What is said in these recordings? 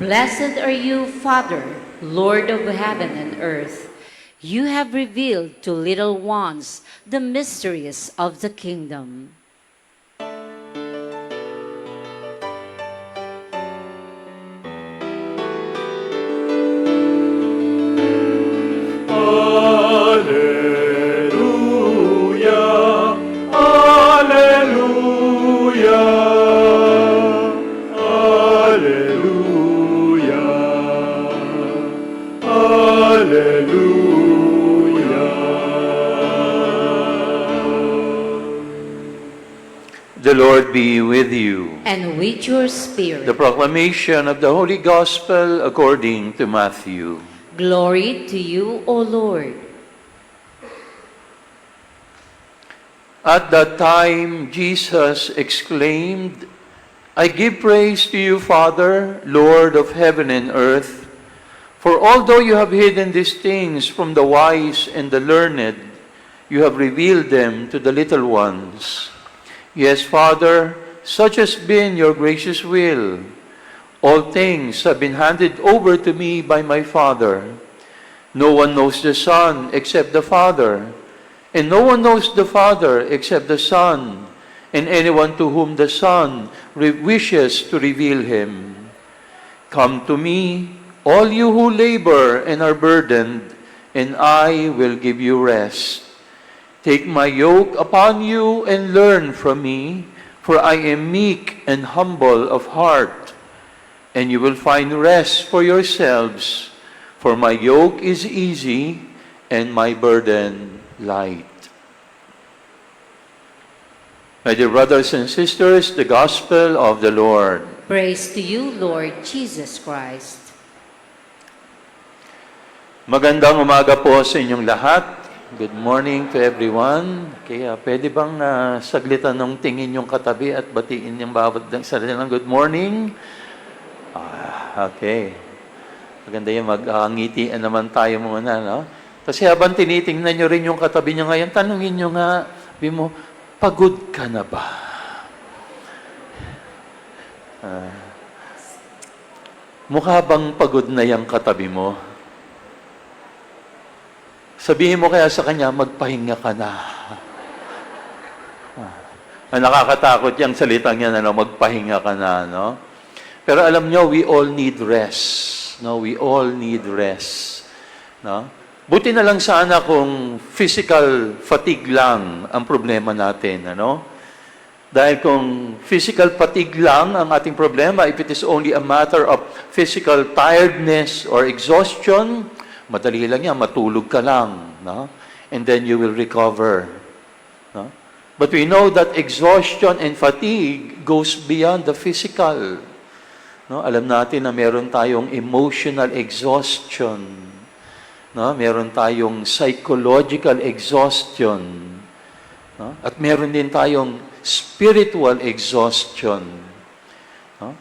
Blessed are you, Father, Lord of heaven and earth. You have revealed to little ones the mysteries of the kingdom. The Lord be with you. And with your spirit. The proclamation of the Holy Gospel according to Matthew. Glory to you, O Lord. At that time, Jesus exclaimed, I give praise to you, Father, Lord of heaven and earth, for although you have hidden these things from the wise and the learned, you have revealed them to the little ones. Yes, Father, such has been your gracious will. All things have been handed over to me by my Father. No one knows the Son except the Father, and no one knows the Father except the Son, and anyone to whom the Son wishes to reveal him. Come to me, all you who labor and are burdened, and I will give you rest. Take my yoke upon you and learn from me, for I am meek and humble of heart, and you will find rest for yourselves, for my yoke is easy and my burden light. My dear brothers and sisters, the Gospel of the Lord. Praise to you, Lord Jesus Christ. Magandang umaga po sa inyong lahat. Good morning to everyone. Kaya pwede bang saglitan ng tingin yung katabi at batiin yung bawat sarili ng good morning? Okay. Maganda yung mag-ngitian naman tayo muna, no? Kasi habang tinitingnan nyo rin yung katabi nyo ngayon, tanungin nyo nga, sabi mo, pagod ka na ba? Mukha bang pagod na yung katabi mo? Sabihin mo kaya sa kanya, magpahinga ka na. Nakakatakot yung salitang yan, magpahinga ka na, no? Pero alam nyo, we all need rest. No? We all need rest. No? Buti na lang sana kung physical fatigue lang ang problema natin, ano? Dahil kung physical fatigue lang ang ating problema, if it is only a matter of physical tiredness or exhaustion, madali lang yan, matulog ka lang, no? And then you will recover. No? But we know that exhaustion and fatigue goes beyond the physical. No? Alam natin na meron tayong emotional exhaustion. No? Meron tayong psychological exhaustion. No? At meron din tayong spiritual exhaustion. No?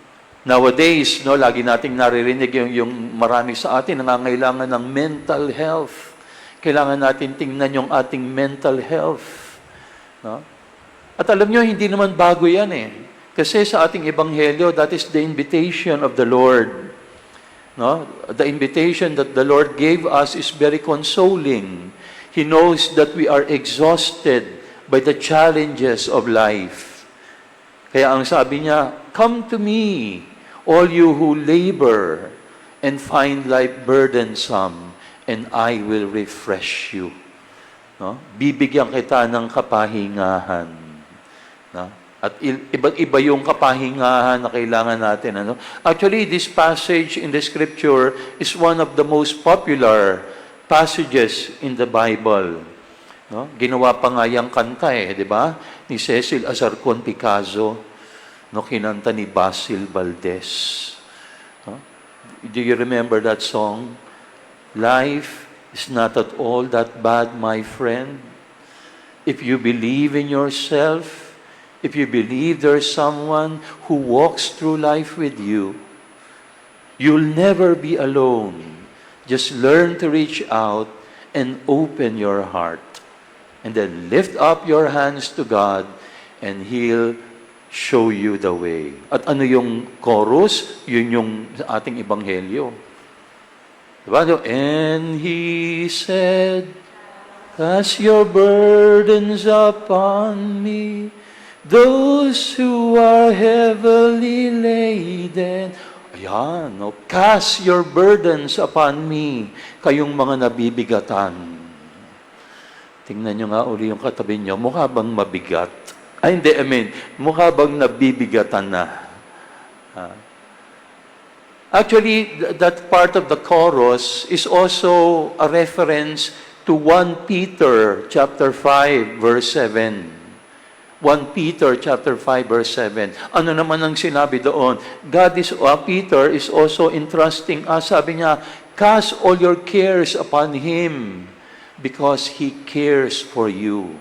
Nowadays, no, lagi nating naririnig yung marami sa atin nangangailangan ng mental health. Kailangan natin tingnan yung ating mental health. No? At alam nyo, hindi naman bago yan eh. Kasi sa ating ebanghelyo, that is the invitation of the Lord. No? The invitation that the Lord gave us is very consoling. He knows that we are exhausted by the challenges of life. Kaya ang sabi niya, come to me, all you who labor and find life burdensome, and I will refresh you. No? Bibigyan kita ng kapahingahan. No? At iba yung kapahingahan na kailangan natin. Ano? Actually, this passage in the Scripture is one of the most popular passages in the Bible. No? Ginawa pa nga yung kanta di ba? Ni Cecil Azarcon Picazo. No, kinanta ni Basil Valdez. Huh? Do you remember that song? Life is not at all that bad, my friend. If you believe in yourself, if you believe there's someone who walks through life with you, you'll never be alone. Just learn to reach out and open your heart. And then lift up your hands to God, and He'll show you the way. At ano yung chorus? Yun yung sa ating ebanghelyo. Diba? And he said, cast your burdens upon me, those who are heavily laden. Ayan, no? Cast your burdens upon me, kayong mga nabibigatan. Tingnan nyo nga uli yung katabi nyo, mukha bang mabigat? Ay, hindi, mukha bang nabibigatan na? Actually, that part of the chorus is also a reference to 1 Peter chapter 5, verse 7. 1 Peter chapter 5, verse 7. Ano naman ang sinabi doon? Peter is also entrusting us. Sabi niya, cast all your cares upon Him because He cares for you.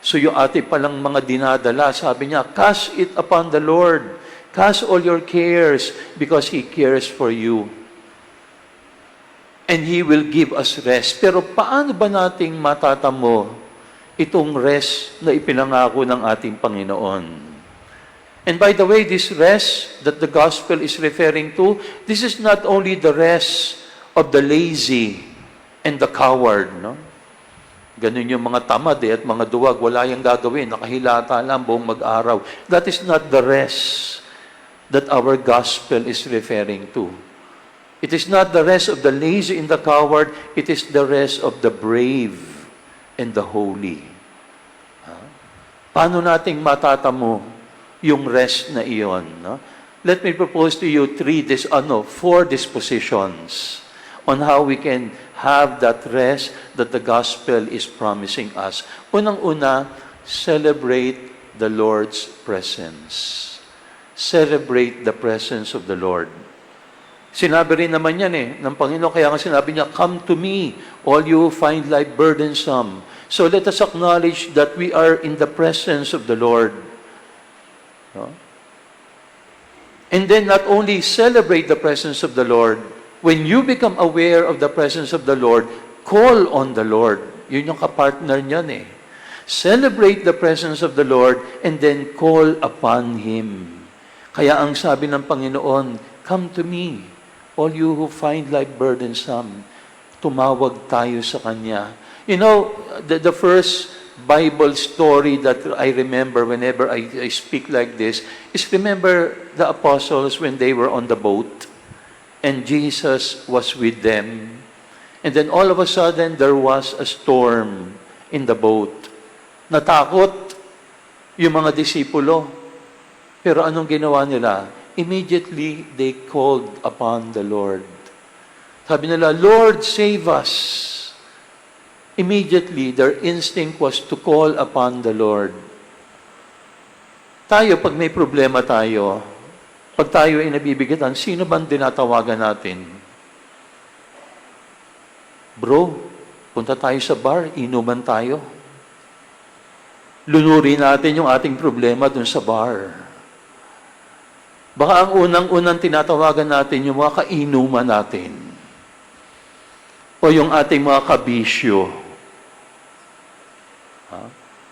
So yung ating palang mga dinadala, sabi niya, cast it upon the Lord. Cast all your cares because He cares for you. And He will give us rest. Pero paano ba nating matatamo itong rest na ipinangako ng ating Panginoon? And by the way, this rest that the gospel is referring to, this is not only the rest of the lazy and the coward, no? Ganun yung mga tamad at mga duwag, wala yung gagawin, nakahilata lang buong mag-araw. That is not the rest that our gospel is referring to. It is not the rest of the lazy and the coward, it is the rest of the brave and the holy. Paano nating matatamo yung rest na iyon? No? Let me propose to you 4 dispositions on how we can have that rest that the gospel is promising us. Unang-una, celebrate the Lord's presence. Celebrate the presence of the Lord. Sinabi rin naman yan ng Panginoon, kaya nga sinabi niya, come to me, all you who find life burdensome. So let us acknowledge that we are in the presence of the Lord. No? And then not only celebrate the presence of the Lord, when you become aware of the presence of the Lord, call on the Lord. Yun yung kapartner niyan Celebrate the presence of the Lord and then call upon Him. Kaya ang sabi ng Panginoon, come to me, all you who find life burdensome. Tumawag tayo sa Kanya. You know, the first Bible story that I remember whenever I speak like this is remember the apostles when they were on the boat. And Jesus was with them. And then all of a sudden, there was a storm in the boat. Natakot yung mga disipulo. Pero anong ginawa nila? Immediately, they called upon the Lord. Sabi nila, Lord, save us. Immediately, their instinct was to call upon the Lord. Tayo, pag may problema tayo, pag tayo ay nabibigatan, sino bang dinatawagan natin? Bro, punta tayo sa bar, inuman tayo. Lunurin natin yung ating problema dun sa bar. Baka ang unang-unang tinatawagan natin yung mga kainuman natin. O yung ating mga kabisyo.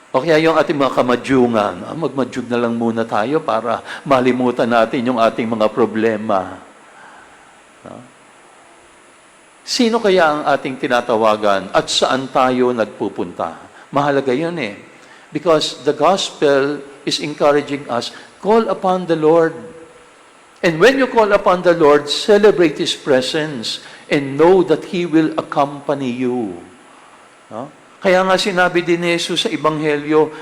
O kaya yung ating mga kamadyungan, magmadyug na lang muna tayo para malimutan natin yung ating mga problema. Sino kaya ang ating tinatawagan at saan tayo nagpupunta? Mahalaga yun Because the gospel is encouraging us, call upon the Lord. And when you call upon the Lord, celebrate His presence and know that He will accompany you. Kaya nga sinabi din ni Jesus sa Ebanghelyo,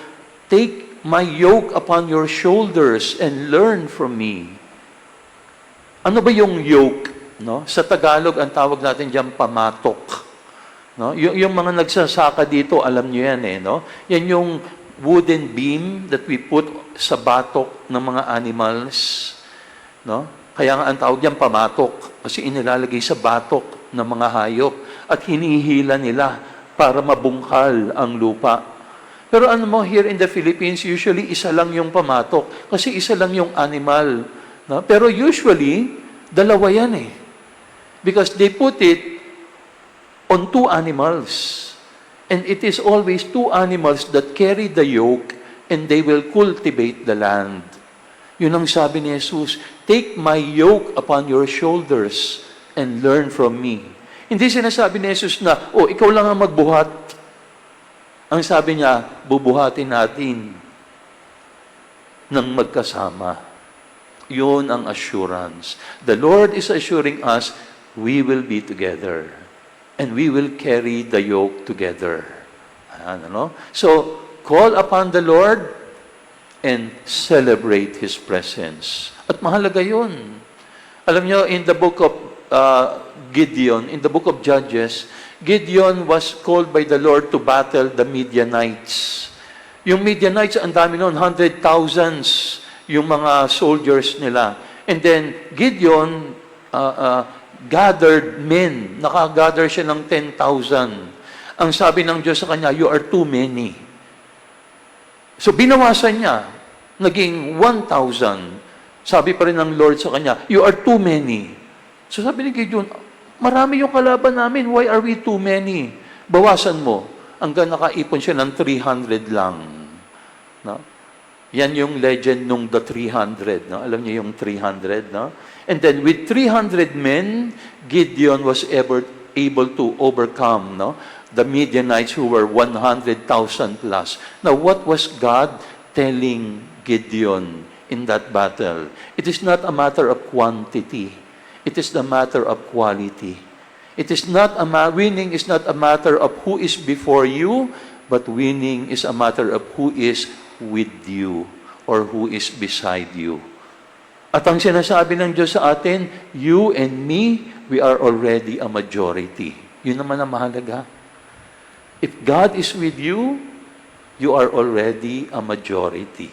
take my yoke upon your shoulders and learn from me. Ano ba yung yoke? Sa Tagalog, ang tawag natin diyan pamatok. Yung mga nagsasaka dito, alam niyo yan Yan yung wooden beam that we put sa batok ng mga animals. Kaya nga ang tawag diyan pamatok kasi inilalagay sa batok ng mga hayop at hinihila nila para mabungkal ang lupa. Pero ano mo, here in the Philippines, usually isa lang yung pamatok kasi isa lang yung animal. Pero usually, dalawa yan Because they put it on 2 animals. And it is always 2 animals that carry the yoke and they will cultivate the land. Yun ang sabi ni Jesus, take my yoke upon your shoulders and learn from me. Hindi sinasabi ni Jesus na, ikaw lang ang magbuhat. Ang sabi niya, bubuhatin natin ng magkasama. Yun ang assurance. The Lord is assuring us, we will be together. And we will carry the yoke together. Ano? So, call upon the Lord and celebrate His presence. At mahalaga yun. Alam nyo, in the book of Gideon, in the book of Judges, Gideon was called by the Lord to battle the Midianites. Yung Midianites, ang dami noon, 100,000 yung mga soldiers nila. And then, Gideon gathered men. Nakagather siya ng 10,000. Ang sabi ng Diyos sa kanya, you are too many. So, binawasan niya. Naging 1,000. Sabi pa rin ng Lord sa kanya, you are too many. So, sabi ni Gideon, marami yung kalaban namin. Why are we too many? Bawasan mo. Hanggang nakaipon siya ng 300 lang. No? Yan yung legend nung the 300. No? Alam niyo yung 300, no? And then with 300 men, Gideon was able to overcome, no, the Midianites who were 100,000 plus. Now, what was God telling Gideon in that battle? It is not a matter of quantity. It is the matter of quality. It is not winning is not a matter of who is before you, but winning is a matter of who is with you or who is beside you. At ang sinasabi ng Diyos sa atin, you and me, we are already a majority. Yun naman ang mahalaga. If God is with you, you are already a majority.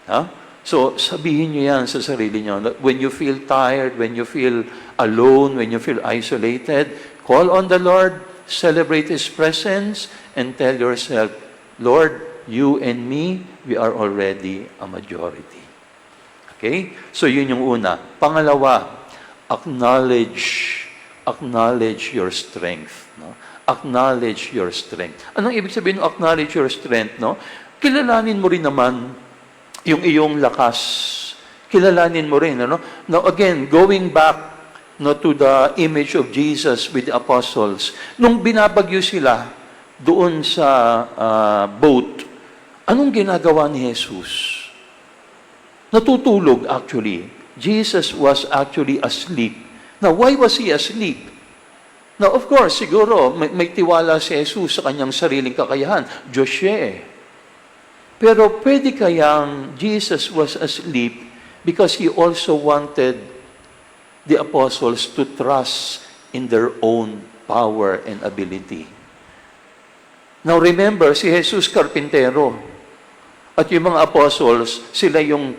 Huh? So, sabihin nyo yan sa sarili nyo. When you feel tired, when you feel alone, when you feel isolated, call on the Lord, celebrate His presence, and tell yourself, Lord, you and me, we are already a majority. Okay? So, yun yung una. Pangalawa, acknowledge your strength. No? Acknowledge your strength. Anong ibig sabihin ng acknowledge your strength? No? Kilalanin mo rin naman yung iyong lakas. Kilalanin mo rin. Ano? Now again, going back to the image of Jesus with the apostles, nung binabagyo sila doon sa boat, anong ginagawa ni Jesus? Natutulog actually. Jesus was actually asleep. Now, why was He asleep? Now, of course, siguro, may tiwala si Jesus sa kanyang sariling kakayahan. Diyos siya eh. Pero pwede kayang Jesus was asleep because He also wanted the apostles to trust in their own power and ability. Now remember, si Jesus karpintero at yung mga apostles, sila yung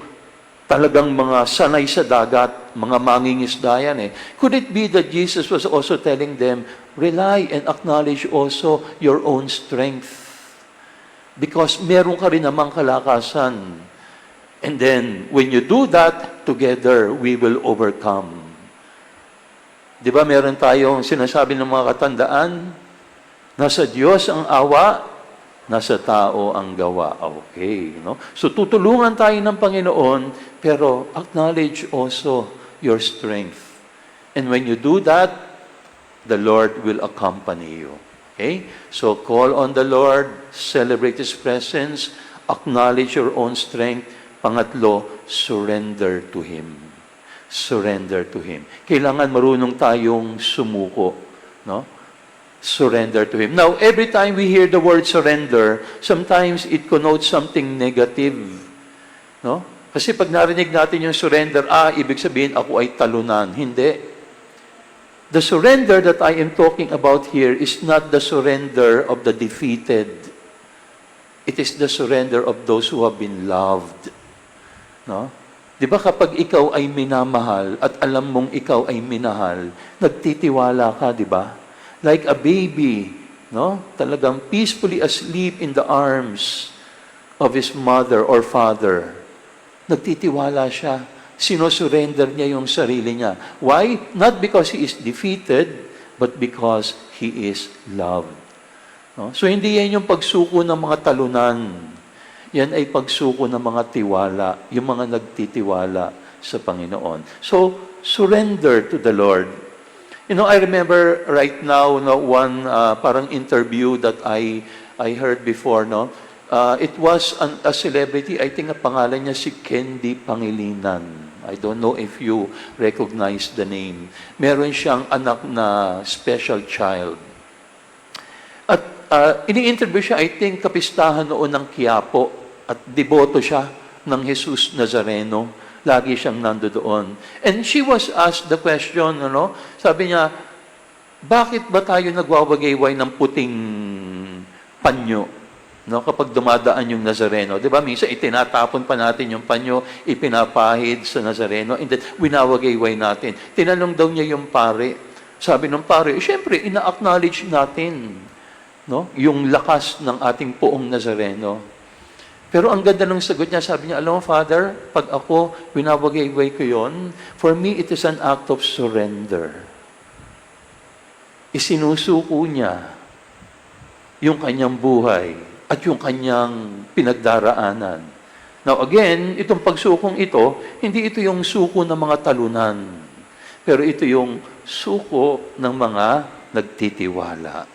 talagang mga sanay sa dagat, mga mangingisda yan eh. Could it be that Jesus was also telling them, rely and acknowledge also your own strength? Because meron ka rin namang kalakasan. And then, when you do that, together, we will overcome. Di ba meron tayong sinasabi ng mga katandaan? Nasa Diyos ang awa, nasa tao ang gawa. Okay, no? So, tutulungan tayo ng Panginoon, pero acknowledge also your strength. And when you do that, the Lord will accompany you. Okay? So, call on the Lord, celebrate His presence, acknowledge your own strength. Pangatlo, surrender to Him. Surrender to Him. Kailangan marunong tayong sumuko. No? Surrender to Him. Now, every time we hear the word surrender, sometimes it connotes something negative. No? Kasi pag narinig natin yung surrender, ibig sabihin ako ay talunan. Hindi. The surrender that I am talking about here is not the surrender of the defeated. It is the surrender of those who have been loved. No? Di ba kapag ikaw ay minamahal at alam mong ikaw ay minahal, nagtitiwala ka, di ba? Like a baby, no? Talagang peacefully asleep in the arms of his mother or father. Nagtitiwala siya. Sinosurrender niya yung sarili niya. Why? Not because he is defeated, but because he is loved. No? So, hindi yan yung pagsuko ng mga talunan. Yan ay pagsuko ng mga tiwala, yung mga nagtitiwala sa Panginoon. So, surrender to the Lord. You know, I remember right now, no, one parang interview that I heard before, no? It was a celebrity, I think ang pangalan niya si Candy Pangilinan. I don't know if you recognize the name. Meron siyang anak na special child. At ini-interview siya, I think, kapistahan noon ng Quiapo. At deboto siya ng Jesus Nazareno. Lagi siyang nandoon. And she was asked the question, ano, sabi niya, bakit ba tayo nagwawagayway ng puting panyo? No, kapag dumadaan yung Nazareno, 'di ba? Minsan itinatapon pa natin yung panyo, ipinapahid sa Nazareno, and then winawagayway natin. Tinanong daw niya yung pare. Sabi ng pare, syempre ina-acknowledge natin, no, yung lakas ng ating poong Nazareno. Pero ang ganda ng sagot niya, sabi niya, alam mo, Father, pag ako winawagayway ko yon, for me it is an act of surrender. Isinusuko niya yung kanyang buhay at yung kanyang pinagdaraanan. Now again, itong pagsukong ito, hindi ito yung suko ng mga talunan, pero ito yung suko ng mga nagtitiwala.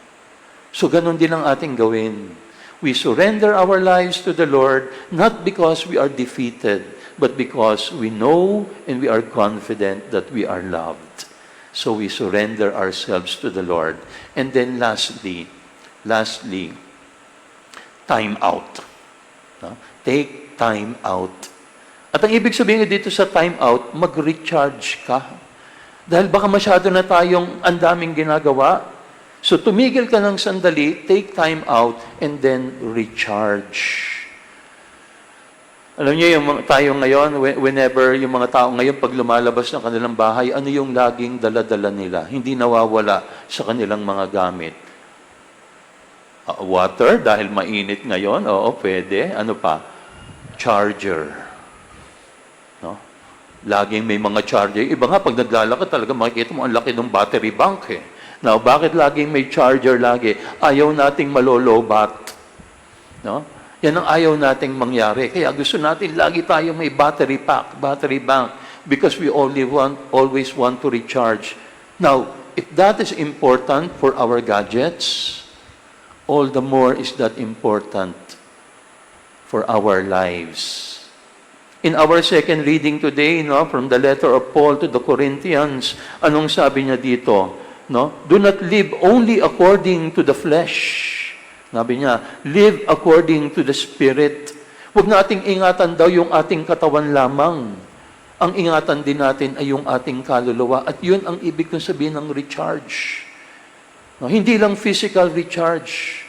So ganun din ang ating gawin. We surrender our lives to the Lord, not because we are defeated, but because we know and we are confident that we are loved. So we surrender ourselves to the Lord. And then lastly, time out. No? Take time out. At ang ibig sabihin dito sa time out, mag-recharge ka. Dahil baka masyado na tayong ang daming ginagawa. So tumigil ka ng sandali, take time out, and then recharge. Alam niyo, tayo ngayon, whenever yung mga tao ngayon, pag lumalabas ng kanilang bahay, ano yung laging dala-dala nila? Hindi nawawala sa kanilang mga gamit. Water, dahil mainit ngayon, oo, pwede. Ano pa? Charger. No? Laging may mga charger. Iba nga, pag naglalakad talaga, makikita mo, ang laki ng battery bank eh. Now, bakit laging may charger lagi? Ayaw nating malolobat. No? Yan ang ayaw nating mangyari. Kaya gusto natin lagi tayo may battery pack, battery bank, because we always want to recharge. Now, if that is important for our gadgets, all the more is that important for our lives. In our second reading today, no, from the letter of Paul to the Corinthians, anong sabi niya dito? No? Do not live only according to the flesh. Sabi niya, live according to the Spirit. Huwag nating ingatan daw yung ating katawan lamang. Ang ingatan din natin ay yung ating kaluluwa. At yun ang ibig kong sabihin ng recharge. No? Hindi lang physical recharge.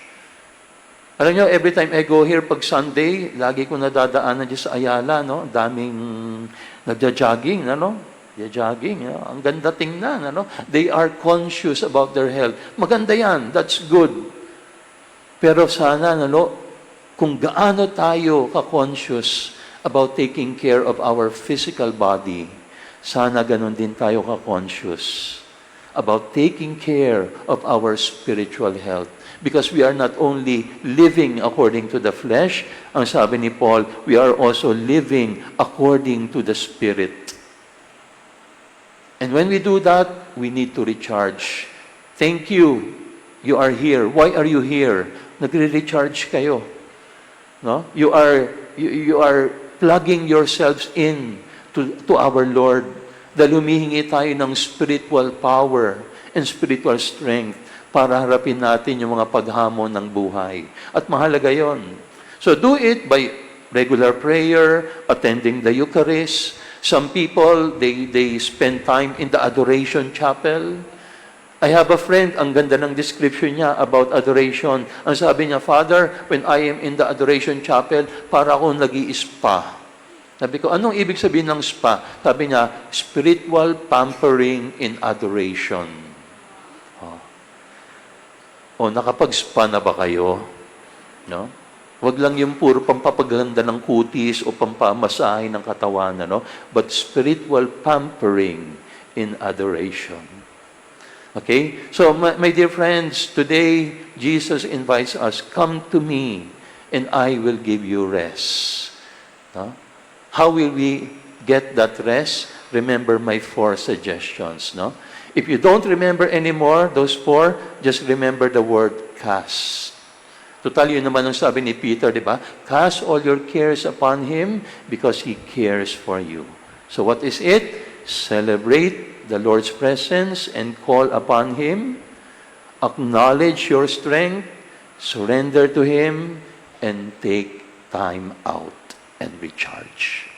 Alam niyo, every time I go here pag Sunday, lagi ko nadadaanan dyan sa Ayala, no? Daming nagja-jogging, ano? Jogging, ang ganda tingnan, ano? They are conscious about their health. Maganda yan, that's good. Pero sana, ano, kung gaano tayo ka-conscious about taking care of our physical body, sana ganun din tayo ka-conscious about taking care of our spiritual health. Because we are not only living according to the flesh, ang sabi ni Paul, we are also living according to the Spirit. And when we do that, we need to recharge. Thank you. You are here. Why are you here? Nagre-recharge kayo. No? You are plugging yourselves in to our Lord. Dahil humihingi tayo ng spiritual power and spiritual strength para harapin natin yung mga paghamon ng buhay. At mahalaga yon. So do it by regular prayer, attending the Eucharist. Some people, they spend time in the adoration chapel. I have a friend, ang ganda ng description niya about adoration. Ang sabi niya, Father, when I am in the adoration chapel, para akong nag-i-spa. Sabi ko, anong ibig sabihin ng spa? Sabi niya, spiritual pampering in adoration. Nakapag-spa na ba kayo? No? Wag lang yung puro pampapaganda ng kutis o pampamasahe ng katawan, ano? But spiritual pampering in adoration. Okay? So, my dear friends, today, Jesus invites us, come to me and I will give you rest. No? How will we get that rest? Remember my 4 suggestions. No? If you don't remember anymore, those 4, just remember the word cast. Total, yun naman ang sabi ni Peter, di ba? Cast all your cares upon Him because He cares for you. So what is it? Celebrate the Lord's presence and call upon Him. Acknowledge your strength, surrender to Him, and take time out and recharge.